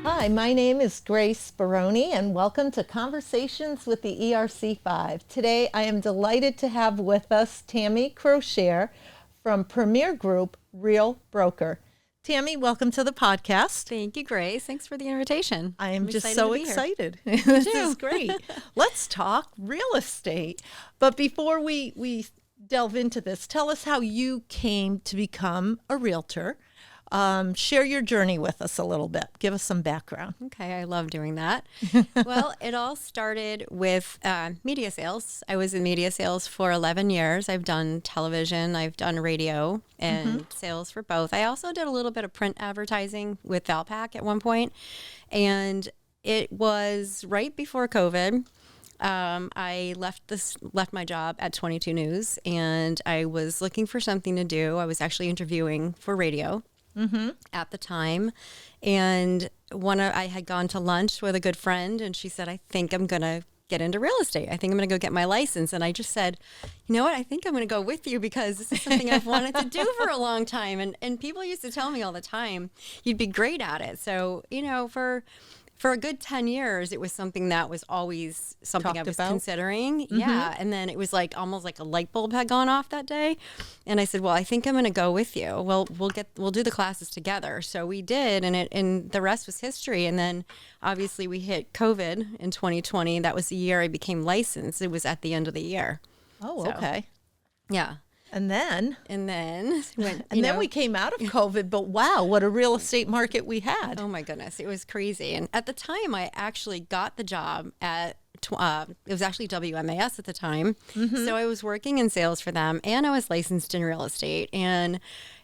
Hi, my name is Grace Baroni, and welcome to Conversations with the ERC5. Today, I am delighted to have with us Tammy Crochiere from Premier Group Real Broker. Tammy, welcome to the podcast. Thank you, Grace. Thanks for the invitation. I am just so excited. Me This too. is great. Let's talk real estate. But before we delve into this, tell us how you came to become a realtor. Share your journey with us a little bit. Give us some background. Okay, I love doing that. Well, it all started with media sales. I was in media sales for 11 years. I've done television, I've done radio and sales for both. I also did a little bit of print advertising with Valpak at one point. And it was right before COVID. I left my job at 22 News, and I was looking for something to do. I was actually interviewing for radio. At the time, and I had gone to lunch with a good friend, and she said, I think I'm gonna get into real estate. I think I'm gonna go get my license. And I just said, you know what, I think I'm gonna go with you because this is something I've wanted to do for a long time. And people used to tell me all the time, you'd be great at it. So, you know, for a good 10 years, it was something that was always something I was considering. Yeah. And then it was like almost like a light bulb had gone off that day. And I said, well, I think I'm going to go with you. Well, we'll do the classes together. So we did. And the rest was history. And then obviously we hit COVID in 2020. That was the year I became licensed. It was at the end of the year. Oh, okay. Yeah. And then we came out of COVID, but wow, what a real estate market we had. Oh my goodness, it was crazy. And at the time, I actually got the job at, it was actually WMAS at the time. So I was working in sales for them, and I was licensed in real estate. And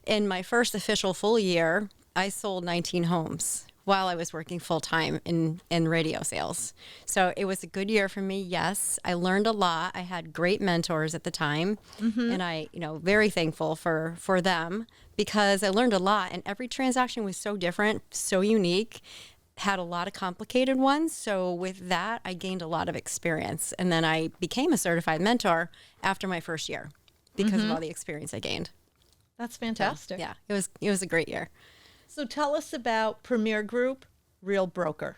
in my first official full year, I sold 19 homes while I was working full-time in radio sales. So it was a good year for me, yes. I learned a lot. I had great mentors at the time, and I, very thankful for them because I learned a lot, and every transaction was so different, so unique, had a lot of complicated ones. So with that, I gained a lot of experience, and then I became a certified mentor after my first year because of all the experience I gained. That's fantastic. So, yeah, it was a great year. So tell us about Premier Group Real Broker.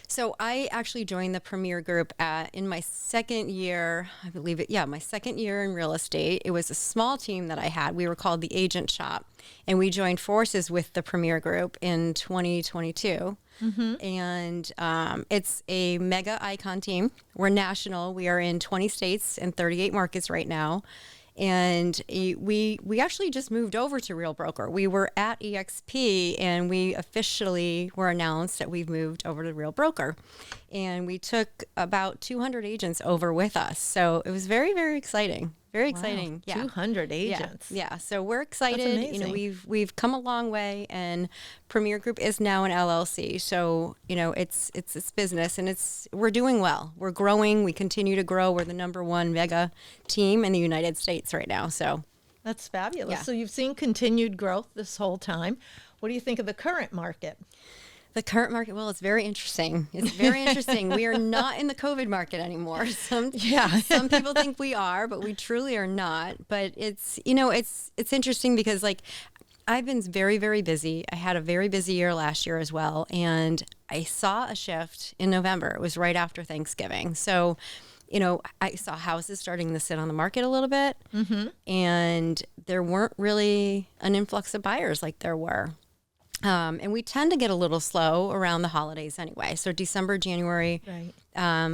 So I actually joined the Premier Group in my second year, I believe it. Yeah, my second year in real estate. It was a small team that I had. We were called the Agent Shop, and we joined forces with the Premier Group in 2022. And it's a mega icon team. We're national. We are in 20 states and 38 markets right now. And we actually just moved over to Real Broker. We were at EXP, and we officially were announced that we've moved over to Real Broker. And we took about 200 agents over with us. So it was very, very exciting. Very exciting. Yeah. 200 agents. Yeah. So we're excited. That's amazing. We've come a long way, and Premier Group is now an LLC. So, it's business, and we're doing well. We're growing. We continue to grow. We're the #1 mega team in the United States right now. So that's fabulous. Yeah. So you've seen continued growth this whole time. What do you think of the current market? The current market, well, it's very interesting. It's very interesting. We are not in the COVID market anymore. Some people think we are, but we truly are not. But it's interesting because I've been very, very busy. I had a very busy year last year as well. And I saw a shift in November. It was right after Thanksgiving. So, I saw houses starting to sit on the market a little bit. And there weren't really an influx of buyers like there were. And we tend to get a little slow around the holidays anyway. So December, January,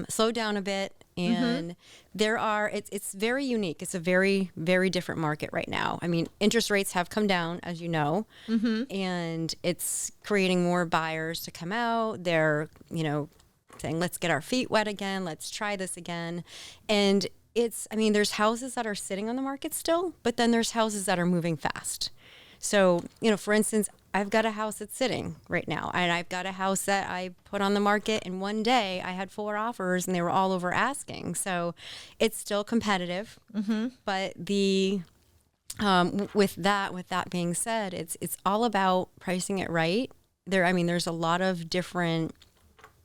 slowed down a bit. And it's very unique. It's a very, very different market right now. I mean, interest rates have come down, as you know, and it's creating more buyers to come out. They're, saying, let's get our feet wet again. Let's try this again. And there's houses that are sitting on the market still, but then there's houses that are moving fast. So, for instance, I've got a house that's sitting right now, and I've got a house that I put on the market, and one day I had 4 offers and they were all over asking. So it's still competitive, but with that being said, it's all about pricing it right. There's a lot of different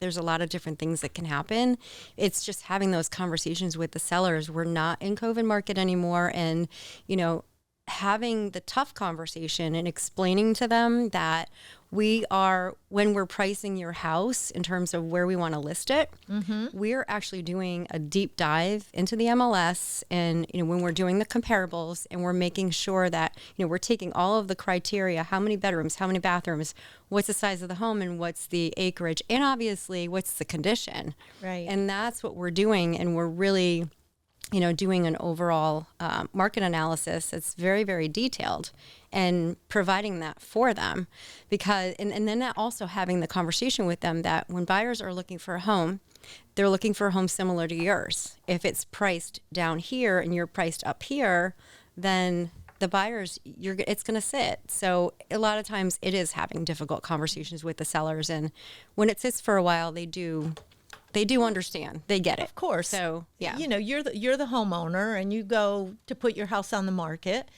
things that can happen. It's just having those conversations with the sellers. We're not in COVID market anymore, and having the tough conversation and explaining to them that when we're pricing your house in terms of where we want to list it, we're actually doing a deep dive into the MLS, and when we're doing the comparables, and we're making sure that we're taking all of the criteria: how many bedrooms, how many bathrooms, what's the size of the home, and what's the acreage, and obviously what's the condition. Right. And that's what we're doing, and we're really doing an overall market analysis that's very, very detailed, and providing that for them, because and then that also having the conversation with them that when buyers are looking for a home, they're looking for a home similar to yours. If it's priced down here and you're priced up here, then the buyers, it's going to sit. So a lot of times it is having difficult conversations with the sellers, and when it sits for a while, they do understand. They get it. Of course. So, yeah. You're the homeowner, and you go to put your house on the market,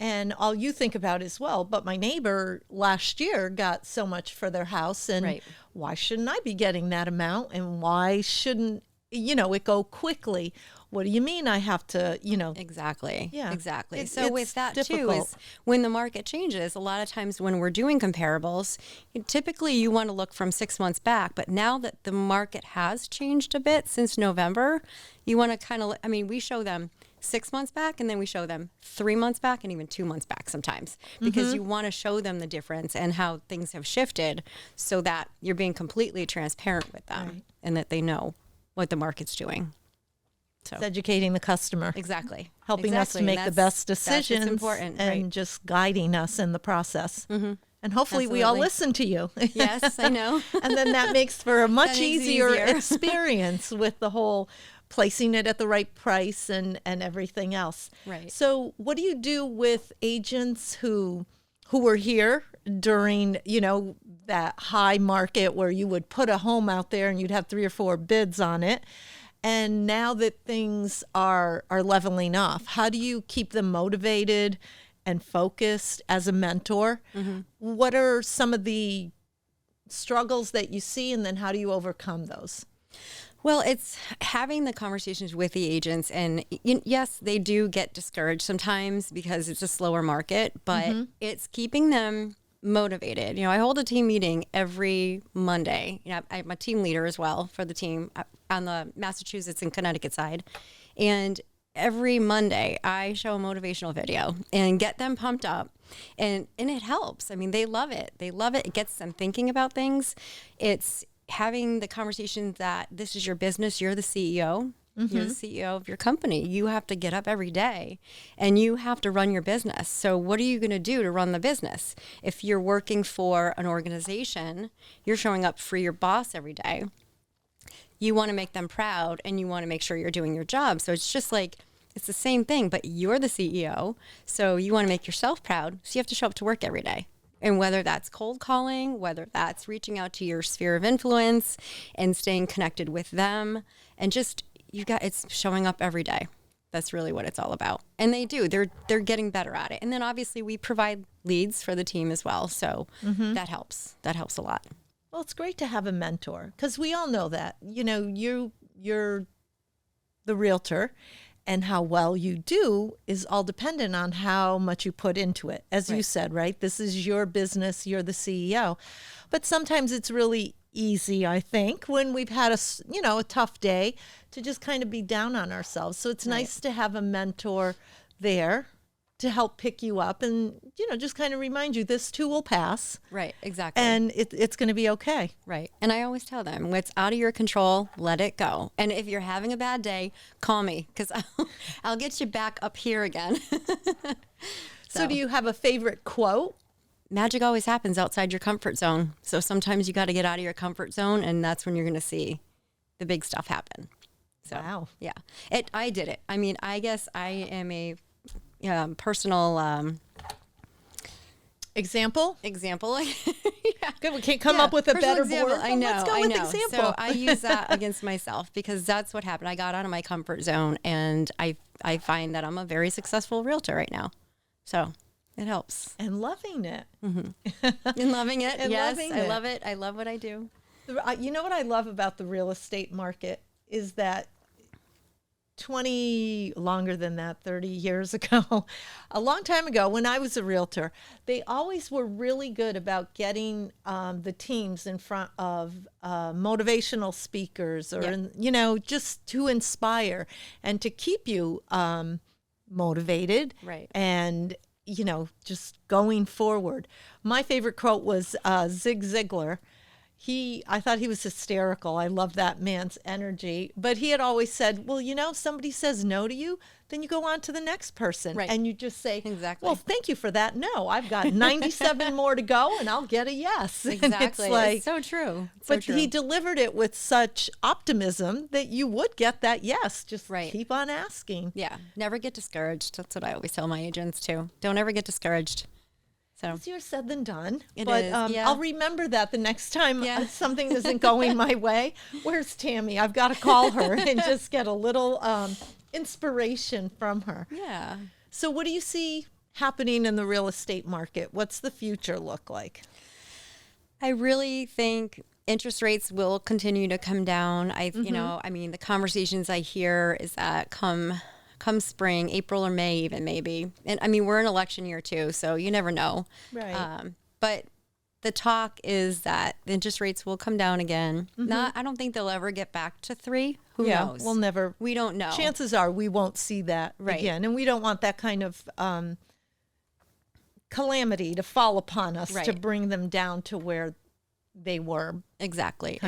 and all you think about is, well, but my neighbor last year got so much for their house, and why shouldn't I be getting that amount, and why shouldn't it go quickly? What do you mean I have to, Exactly. Yeah. Exactly. It's So with that difficult. too is when the market changes, a lot of times when we're doing comparables, typically you want to look from 6 months back, but now that the market has changed a bit since November, you want to kind of, we show them 6 months back, and then we show them 3 months back, and even 2 months back sometimes, because you want to show them the difference and how things have shifted, so that you're being completely transparent with them, and that they know what the market's doing. So. It's educating the customer. Exactly. Helping us to make the best decisions. That's important. And just guiding us in the process. Mm-hmm. And hopefully we all listen to you. Yes, I know. And then that makes for a much easier easier. experience with the whole placing it at the right price and everything else. Right. So what do you do with agents who were here during, that high market where you would put a home out there and you'd have 3 or 4 bids on it? And now that things are leveling off, how do you keep them motivated and focused as a mentor? Mm-hmm. What are some of the struggles that you see, and then how do you overcome those? Well, it's having the conversations with the agents, and yes, they do get discouraged sometimes because it's a slower market, but it's keeping them motivated. I hold a team meeting every Monday. I'm a team leader as well for the team on the Massachusetts and Connecticut side. And every Monday I show a motivational video and get them pumped up. And it helps. They love it. They love it. It gets them thinking about things. It's having the conversation that this is your business. You're the CEO. You're the CEO of your company. You have to get up every day and you have to run your business. So what are you going to do to run the business? If you're working for an organization, you're showing up for your boss every day. You want to make them proud, and you want to make sure you're doing your job. So it's just like, it's the same thing, but you're the CEO. So you want to make yourself proud. So you have to show up to work every day. And whether that's cold calling, whether that's reaching out to your sphere of influence and staying connected with them, and just, it's showing up every day. That's really what it's all about. And they do. They're getting better at it. And then obviously we provide leads for the team as well. So that helps. That helps a lot. Well, it's great to have a mentor, because we all know that, you're the realtor, and how well you do is all dependent on how much you put into it. As you said, right? This is your business. You're the CEO. But sometimes it's really easy, I think, when we've had a tough day, to just kind of be down on ourselves. So it's nice to have a mentor there to help pick you up and, just kind of remind you this too will pass. Right, exactly. And it's going to be okay. Right. And I always tell them, what's out of your control, let it go. And if you're having a bad day, call me, because I'll get you back up here again. So do you have a favorite quote? Magic always happens outside your comfort zone. So sometimes you got to get out of your comfort zone, and that's when you're going to see the big stuff happen. So, wow. Yeah. I did it. I guess I am a personal example. Yeah. Good. We can't come up with a better example. word. I know. Let's go with example. So I use that against myself, because that's what happened. I got out of my comfort zone, and I find that I'm a very successful realtor right now. So it helps. And loving it. Mm-hmm. And loving it. And yes, loving I it. love it. I love what I do. You know what I love about the real estate market is that longer than that, 30 years ago, a long time ago when I was a realtor, they always were really good about getting the teams in front of motivational speakers or, just to inspire and to keep you motivated. Right. And, just going forward. My favorite quote was Zig Ziglar. I thought he was hysterical. I love that man's energy. But he had always said, well, somebody says no to you, then you go on to the next person. Right. And you just say, exactly. Well, thank you for that. No, I've got 97 more to go and I'll get a yes. Exactly. It's so true. But he delivered it with such optimism that you would get that yes. Just keep on asking. Yeah. Never get discouraged. That's what I always tell my agents too. Don't ever get discouraged. So easier said than done. But I'll remember that the next time something isn't going my way. Where's Tammy? I've got to call her and just get a little inspiration from her. Yeah. So what do you see happening in the real estate market? What's the future look like? I really think interest rates will continue to come down. The conversations I hear is that come spring, April or May even maybe. And we're in election year too, so you never know. Right. But the talk is that the interest rates will come down again. I don't think they'll ever get back to 3. Who knows? We'll never. We don't know. Chances are we won't see that again. And we don't want that kind of calamity to fall upon us to bring them down to where they were. Exactly.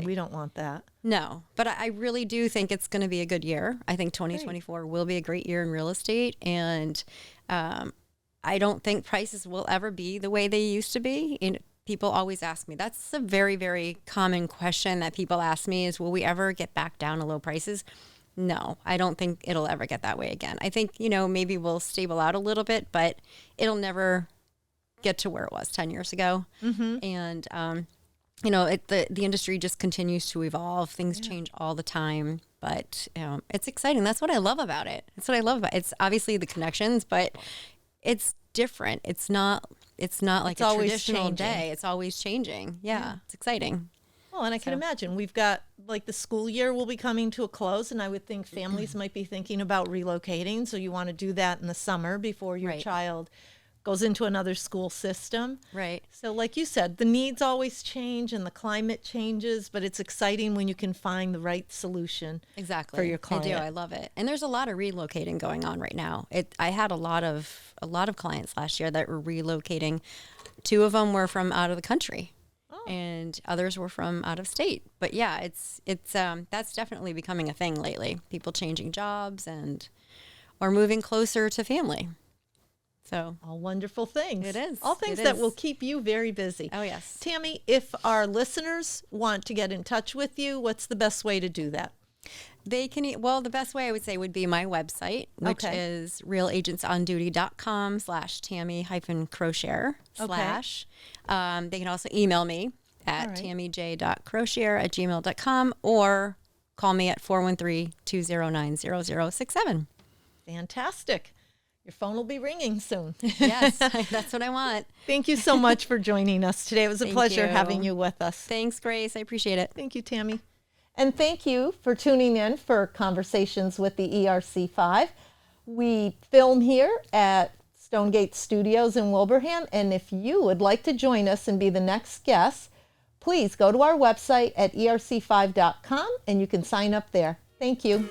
We don't want that. No, but I really do think it's going to be a good year. I think 2024 will be a great year in real estate. And I don't think prices will ever be the way they used to be. And people always ask me, that's a very, very common question that people ask me is, will we ever get back down to low prices? No, I don't think it'll ever get that way again. I think, maybe we'll stable out a little bit, but it'll never get to where it was 10 years ago. And, the industry just continues to evolve. Things change all the time, but it's exciting. That's what I love about it. That's what I love about it. It's obviously the connections, but it's different. It's not like a traditional day. It's always changing. Yeah. It's exciting. Well, and I can imagine we've got the school year will be coming to a close, and I would think families might be thinking about relocating. So you want to do that in the summer before your child goes into another school system. Right. So like you said, the needs always change and the climate changes, but it's exciting when you can find the right solution for your client. I do. I love it. And there's a lot of relocating going on right now. I had a lot of clients last year that were relocating. 2 of them were from out of the country. And others were from out of state. But yeah, it's that's definitely becoming a thing lately. People changing jobs or moving closer to family. So all wonderful things. It is. All things that will keep you very busy. Oh, yes. Tammy, if our listeners want to get in touch with you, what's the best way to do that? They can, the best way I would say would be my website, which is realagentsonduty.com/Tammy-Crochiere/. They can also email me at tammyj.crochiere@gmail.com or call me at 413-209-0067. Fantastic. Your phone will be ringing soon. Yes, that's what I want. Thank you so much for joining us today. It was a pleasure having you with us. Thanks, Grace. I appreciate it. Thank you, Tammy. And thank you for tuning in for Conversations with the ERC5. We film here at Stonegate Studios in Wilbraham. And if you would like to join us and be the next guest, please go to our website at erc5.com and you can sign up there. Thank you.